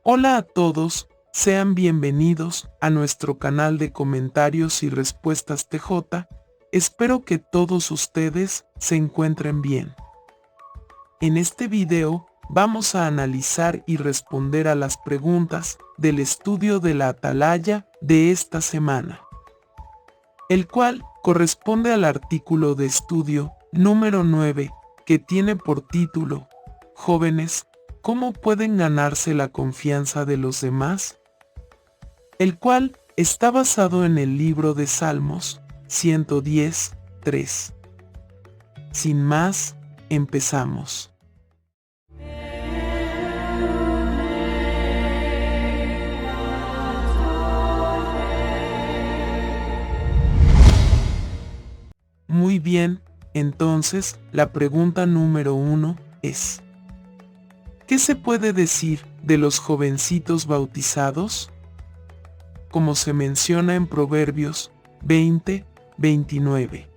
Hola a todos, sean bienvenidos a nuestro canal de comentarios y respuestas TJ. Espero que todos ustedes se encuentren bien. En este video vamos a analizar y responder a las preguntas del estudio de la Atalaya de esta semana, el cual corresponde al artículo de estudio número 9, que tiene por título: Jóvenes, ¿cómo pueden ganarse la confianza de los demás? El cual está basado en el libro de Salmos 110:3. Sin más, empezamos. Muy bien, entonces, la pregunta número 1 es: ¿qué se puede decir de los jovencitos bautizados? Como se menciona en Proverbios 20:29.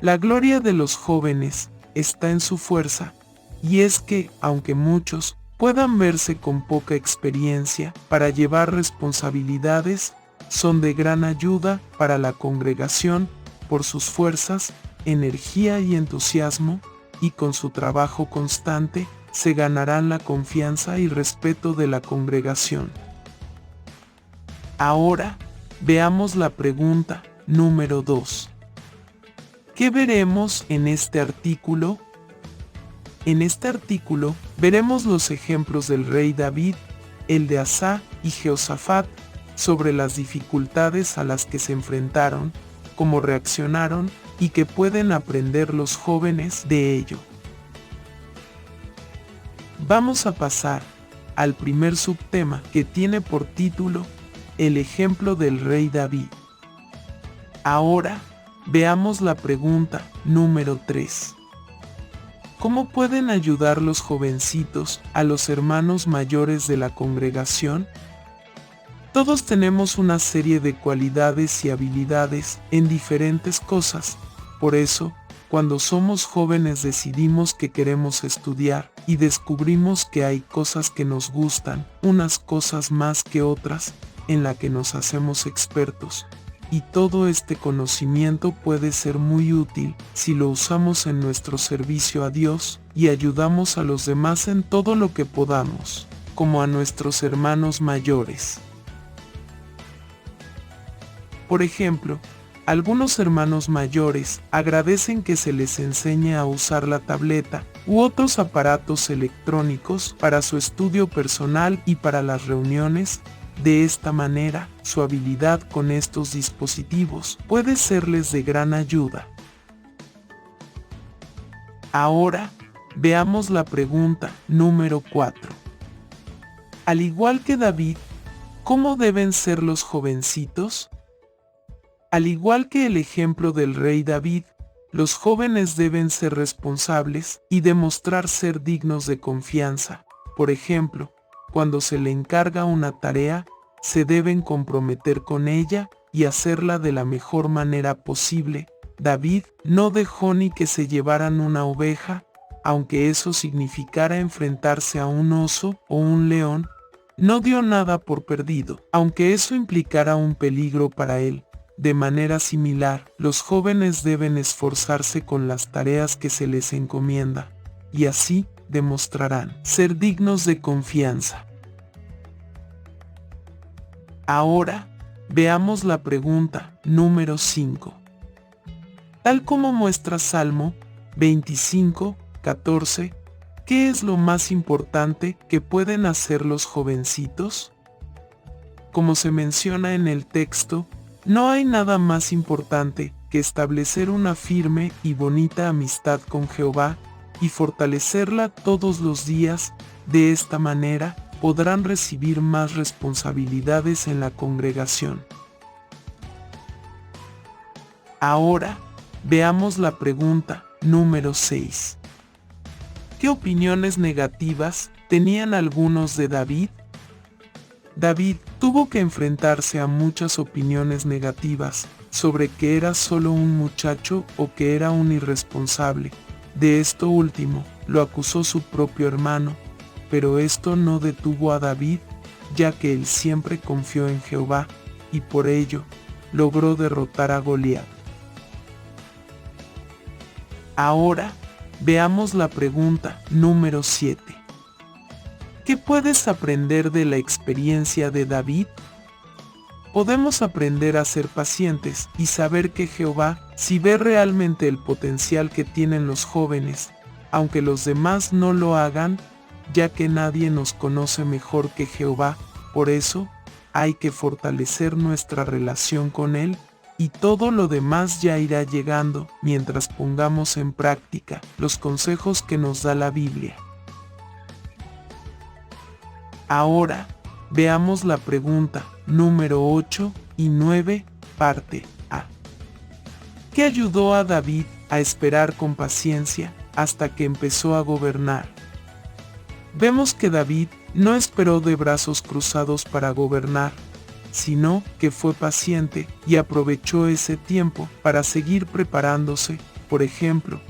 La gloria de los jóvenes está en su fuerza, y es que, aunque muchos puedan verse con poca experiencia para llevar responsabilidades, son de gran ayuda para la congregación por sus fuerzas, energía y entusiasmo, y con su trabajo constante, se ganarán la confianza y respeto de la congregación. Ahora, veamos la pregunta número 2. ¿Qué veremos en este artículo? En este artículo veremos los ejemplos del rey David, el de Asá y Jehoshafat, sobre las dificultades a las que se enfrentaron, cómo reaccionaron y qué pueden aprender los jóvenes de ello. Vamos a pasar al primer subtema, que tiene por título el ejemplo del rey David. Ahora, veamos la pregunta número 3. ¿Cómo pueden ayudar los jovencitos a los hermanos mayores de la congregación? Todos tenemos una serie de cualidades y habilidades en diferentes cosas. Por eso, cuando somos jóvenes decidimos que queremos estudiar y descubrimos que hay cosas que nos gustan, unas cosas más que otras, en la que nos hacemos expertos. Y todo este conocimiento puede ser muy útil si lo usamos en nuestro servicio a Dios y ayudamos a los demás en todo lo que podamos, como a nuestros hermanos mayores. Por ejemplo, algunos hermanos mayores agradecen que se les enseñe a usar la tableta u otros aparatos electrónicos para su estudio personal y para las reuniones. De esta manera, su habilidad con estos dispositivos puede serles de gran ayuda. Ahora, veamos la pregunta número 4. Al igual que David, ¿cómo deben ser los jovencitos? Al igual que el ejemplo del rey David, los jóvenes deben ser responsables y demostrar ser dignos de confianza. Por ejemplo, cuando se le encarga una tarea, se deben comprometer con ella y hacerla de la mejor manera posible. David no dejó ni que se llevaran una oveja, aunque eso significara enfrentarse a un oso o un león. No dio nada por perdido, aunque eso implicara un peligro para él. De manera similar, los jóvenes deben esforzarse con las tareas que se les encomienda, y así demostrarán ser dignos de confianza. Ahora, veamos la pregunta número 5. Tal como muestra Salmo 25:14, ¿qué es lo más importante que pueden hacer los jovencitos? Como se menciona en el texto, no hay nada más importante que establecer una firme y bonita amistad con Jehová y fortalecerla todos los días. De esta manera, podrán recibir más responsabilidades en la congregación. Ahora, veamos la pregunta número 6. ¿Qué opiniones negativas tenían algunos de David? David tuvo que enfrentarse a muchas opiniones negativas sobre que era solo un muchacho o que era un irresponsable. De esto último, lo acusó su propio hermano, pero esto no detuvo a David ya que él siempre confió en Jehová, y por ello, logró derrotar a Goliat. Ahora, veamos la pregunta número 7. ¿Qué puedes aprender de la experiencia de David? Podemos aprender a ser pacientes y saber que Jehová sí ve realmente el potencial que tienen los jóvenes, aunque los demás no lo hagan, ya que nadie nos conoce mejor que Jehová. Por eso, hay que fortalecer nuestra relación con Él, y todo lo demás ya irá llegando mientras pongamos en práctica los consejos que nos da la Biblia. Ahora, veamos la pregunta número 8 y 9, parte A. ¿Qué ayudó a David a esperar con paciencia hasta que empezó a gobernar? Vemos que David no esperó de brazos cruzados para gobernar, sino que fue paciente y aprovechó ese tiempo para seguir preparándose. Por ejemplo,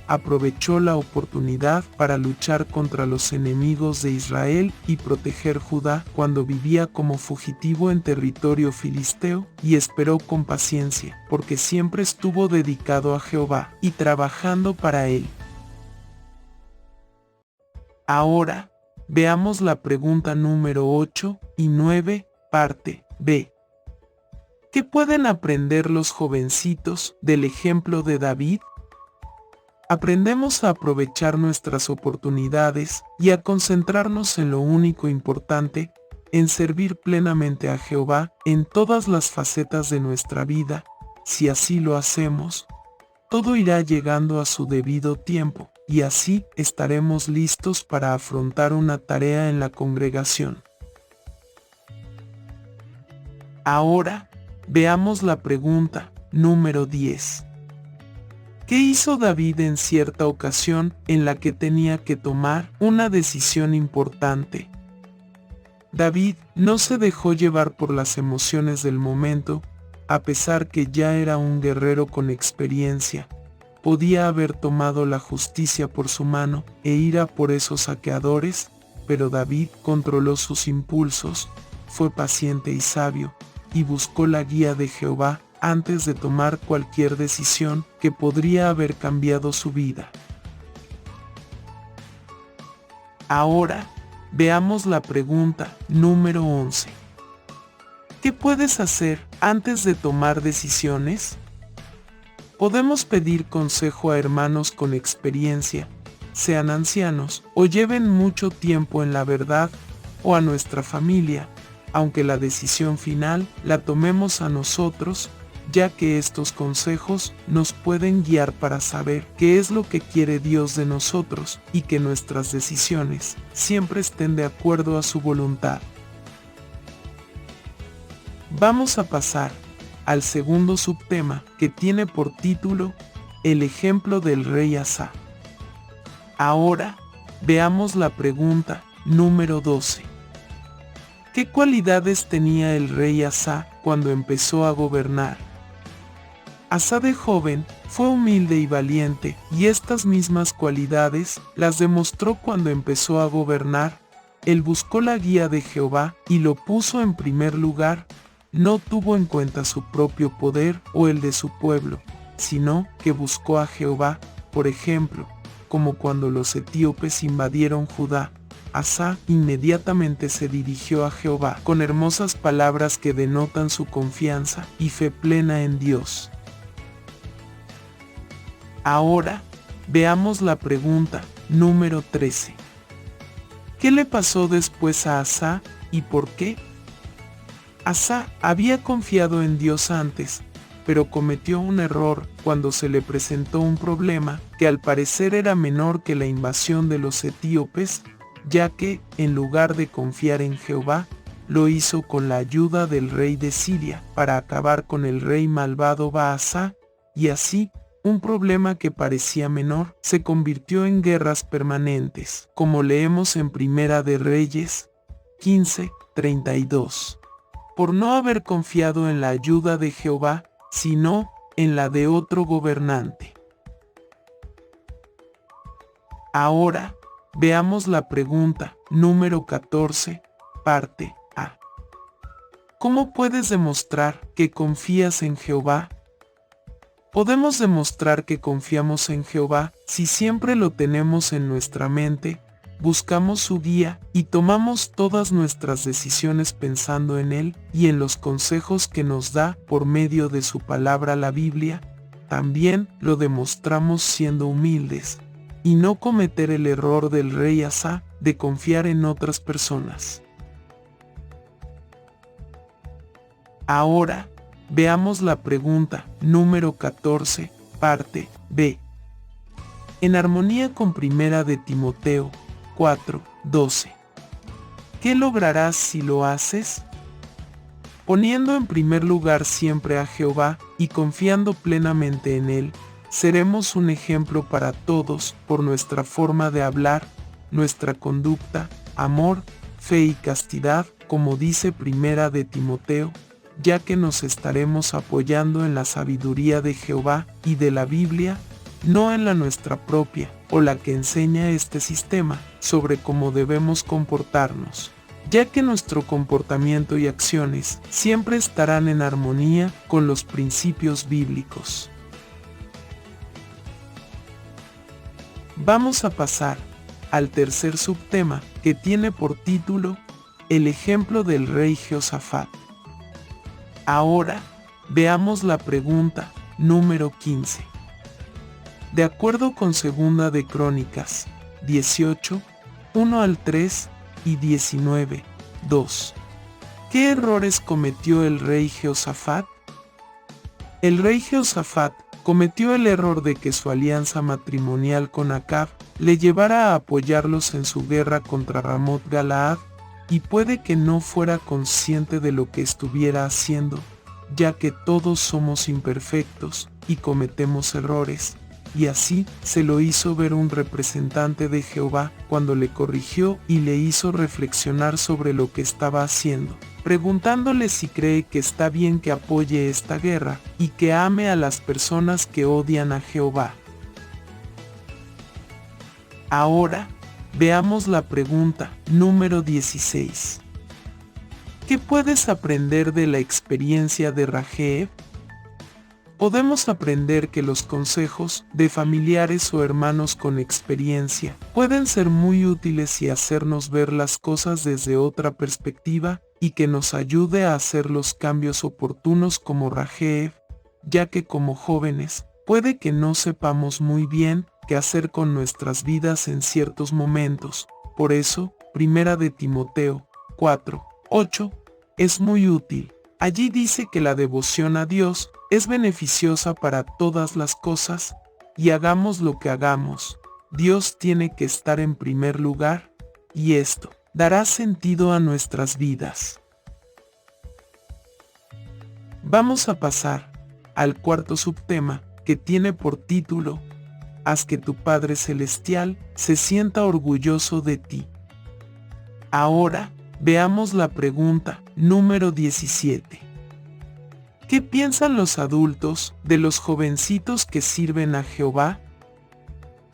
aprovechó la oportunidad para luchar contra los enemigos de Israel y proteger Judá cuando vivía como fugitivo en territorio filisteo, y esperó con paciencia, porque siempre estuvo dedicado a Jehová y trabajando para él. Ahora, veamos la pregunta número 8 y 9, parte B. ¿Qué pueden aprender los jovencitos del ejemplo de David? Aprendemos a aprovechar nuestras oportunidades y a concentrarnos en lo único importante, en servir plenamente a Jehová en todas las facetas de nuestra vida. Si así lo hacemos, todo irá llegando a su debido tiempo, y así estaremos listos para afrontar una tarea en la congregación. Ahora, veamos la pregunta número 10. ¿Qué hizo David en cierta ocasión en la que tenía que tomar una decisión importante? David no se dejó llevar por las emociones del momento, a pesar que ya era un guerrero con experiencia. Podía haber tomado la justicia por su mano e ir a por esos saqueadores, pero David controló sus impulsos, fue paciente y sabio, y buscó la guía de Jehová antes de tomar cualquier decisión que podría haber cambiado su vida. Ahora, veamos la pregunta número 11. ¿Qué puedes hacer antes de tomar decisiones? Podemos pedir consejo a hermanos con experiencia, sean ancianos o lleven mucho tiempo en la verdad, o a nuestra familia, aunque la decisión final la tomemos a nosotros, ya que estos consejos nos pueden guiar para saber qué es lo que quiere Dios de nosotros y que nuestras decisiones siempre estén de acuerdo a su voluntad. Vamos a pasar al segundo subtema, que tiene por título El ejemplo del rey Asa. Ahora, veamos la pregunta número 12. ¿Qué cualidades tenía el rey Asa cuando empezó a gobernar? Asa de joven fue humilde y valiente, y estas mismas cualidades las demostró cuando empezó a gobernar. Él buscó la guía de Jehová y lo puso en primer lugar. No tuvo en cuenta su propio poder o el de su pueblo, sino que buscó a Jehová. Por ejemplo, como cuando los etíopes invadieron Judá, Asa inmediatamente se dirigió a Jehová con hermosas palabras que denotan su confianza y fe plena en Dios. Ahora, veamos la pregunta número 13. ¿Qué le pasó después a Asa y por qué? Asa había confiado en Dios antes, pero cometió un error cuando se le presentó un problema que al parecer era menor que la invasión de los etíopes, ya que, en lugar de confiar en Jehová, lo hizo con la ayuda del rey de Siria para acabar con el rey malvado Baasa, y así, un problema que parecía menor se convirtió en guerras permanentes, como leemos en Primera de Reyes 15:32. Por no haber confiado en la ayuda de Jehová, sino en la de otro gobernante. Ahora, veamos la pregunta número 14, parte A. ¿Cómo puedes demostrar que confías en Jehová? Podemos demostrar que confiamos en Jehová si siempre lo tenemos en nuestra mente, buscamos su guía y tomamos todas nuestras decisiones pensando en Él y en los consejos que nos da por medio de su palabra, la Biblia. También lo demostramos siendo humildes y no cometer el error del rey Asa de confiar en otras personas. Ahora, veamos la pregunta número 14, parte B. En armonía con Primera de Timoteo 4:12. ¿Qué lograrás si lo haces? Poniendo en primer lugar siempre a Jehová y confiando plenamente en Él, seremos un ejemplo para todos por nuestra forma de hablar, nuestra conducta, amor, fe y castidad, como dice Primera de Timoteo, ya que nos estaremos apoyando en la sabiduría de Jehová y de la Biblia, no en la nuestra propia, o la que enseña este sistema, sobre cómo debemos comportarnos, ya que nuestro comportamiento y acciones siempre estarán en armonía con los principios bíblicos. Vamos a pasar al tercer subtema, que tiene por título, el ejemplo del rey Jehoshafat. Ahora, veamos la pregunta número 15. De acuerdo con Segunda de Crónicas 18, 1 al 3 y 19, 2. ¿Qué errores cometió el rey Jehoshafat? El rey Jehoshafat cometió el error de que su alianza matrimonial con Acab le llevara a apoyarlos en su guerra contra Ramot Galaad, y puede que no fuera consciente de lo que estuviera haciendo, ya que todos somos imperfectos y cometemos errores, y así se lo hizo ver un representante de Jehová cuando le corrigió y le hizo reflexionar sobre lo que estaba haciendo, preguntándole si cree que está bien que apoye esta guerra y que ame a las personas que odian a Jehová. Ahora, veamos la pregunta número 16. ¿Qué puedes aprender de la experiencia de Rahab? Podemos aprender que los consejos de familiares o hermanos con experiencia pueden ser muy útiles y hacernos ver las cosas desde otra perspectiva y que nos ayude a hacer los cambios oportunos como Rahab, ya que como jóvenes puede que no sepamos muy bien qué hacer con nuestras vidas en ciertos momentos. Por eso, Primera de Timoteo 4:8 es muy útil. Allí dice que la devoción a Dios es beneficiosa para todas las cosas, y hagamos lo que hagamos, Dios tiene que estar en primer lugar, y esto dará sentido a nuestras vidas. Vamos a pasar al cuarto subtema, que tiene por título, haz que tu Padre Celestial se sienta orgulloso de ti. Ahora, veamos la pregunta número 17. ¿Qué piensan los adultos de los jovencitos que sirven a Jehová?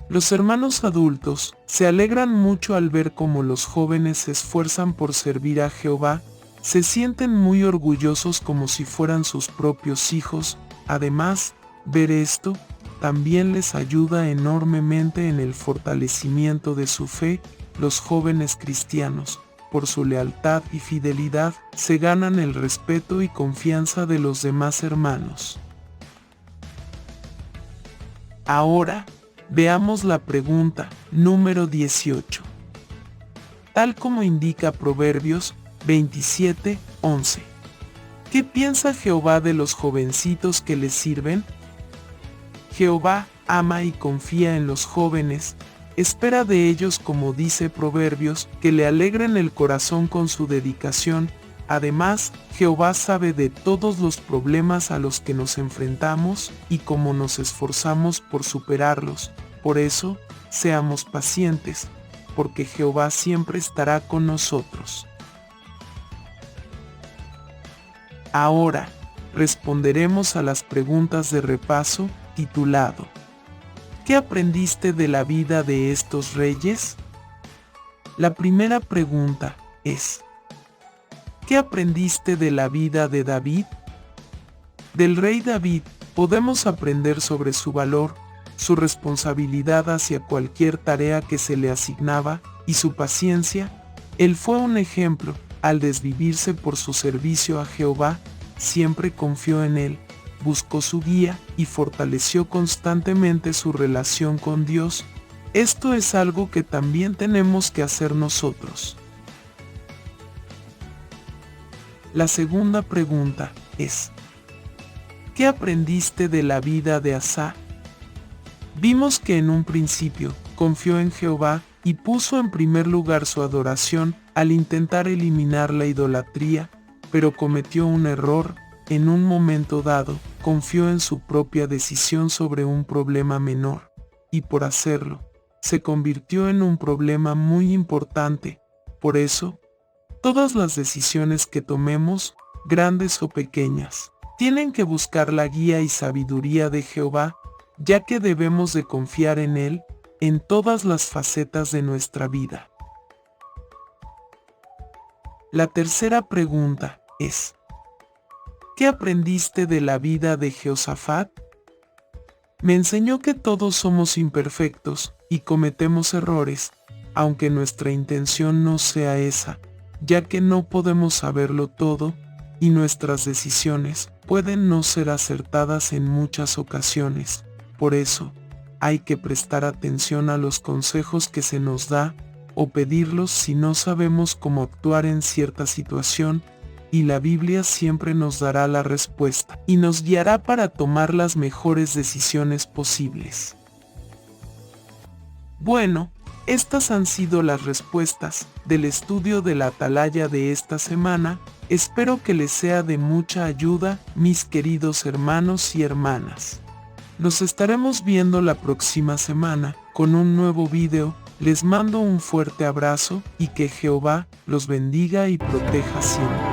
Los hermanos adultos se alegran mucho al ver cómo los jóvenes se esfuerzan por servir a Jehová, se sienten muy orgullosos como si fueran sus propios hijos. Además, ver esto también les ayuda enormemente en el fortalecimiento de su fe. Los jóvenes cristianos, por su lealtad y fidelidad, se ganan el respeto y confianza de los demás hermanos. Ahora, veamos la pregunta número 18. Tal como indica Proverbios 27:11. ¿Qué piensa Jehová de los jovencitos que le sirven? Jehová ama y confía en los jóvenes, espera de ellos, como dice Proverbios, que le alegren el corazón con su dedicación. Además, Jehová sabe de todos los problemas a los que nos enfrentamos y cómo nos esforzamos por superarlos. Por eso, seamos pacientes, porque Jehová siempre estará con nosotros. Ahora, responderemos a las preguntas de repaso, titulado ¿Qué aprendiste de la vida de estos reyes? La primera pregunta es: ¿Qué aprendiste de la vida de David? Del rey David podemos aprender sobre su valor, su responsabilidad hacia cualquier tarea que se le asignaba y su paciencia. Él fue un ejemplo, al desvivirse por su servicio a Jehová, siempre confió en él, buscó su guía y fortaleció constantemente su relación con Dios. Esto es algo que también tenemos que hacer nosotros. La segunda pregunta es: ¿qué aprendiste de la vida de Asa? Vimos que en un principio confió en Jehová y puso en primer lugar su adoración al intentar eliminar la idolatría, pero cometió un error. En un momento dado, confió en su propia decisión sobre un problema menor, y por hacerlo, se convirtió en un problema muy importante. Por eso, todas las decisiones que tomemos, grandes o pequeñas, tienen que buscar la guía y sabiduría de Jehová, ya que debemos de confiar en Él en todas las facetas de nuestra vida. La tercera pregunta es: ¿qué aprendiste de la vida de Jehoshafat? Me enseñó que todos somos imperfectos y cometemos errores, aunque nuestra intención no sea esa, ya que no podemos saberlo todo, y nuestras decisiones pueden no ser acertadas en muchas ocasiones. Por eso, hay que prestar atención a los consejos que se nos da, o pedirlos si no sabemos cómo actuar en cierta situación, y la Biblia siempre nos dará la respuesta y nos guiará para tomar las mejores decisiones posibles. Bueno, estas han sido las respuestas del estudio de la atalaya de esta semana. Espero que les sea de mucha ayuda, mis queridos hermanos y hermanas. Nos estaremos viendo la próxima semana con un nuevo video. Les mando un fuerte abrazo y que Jehová los bendiga y proteja siempre.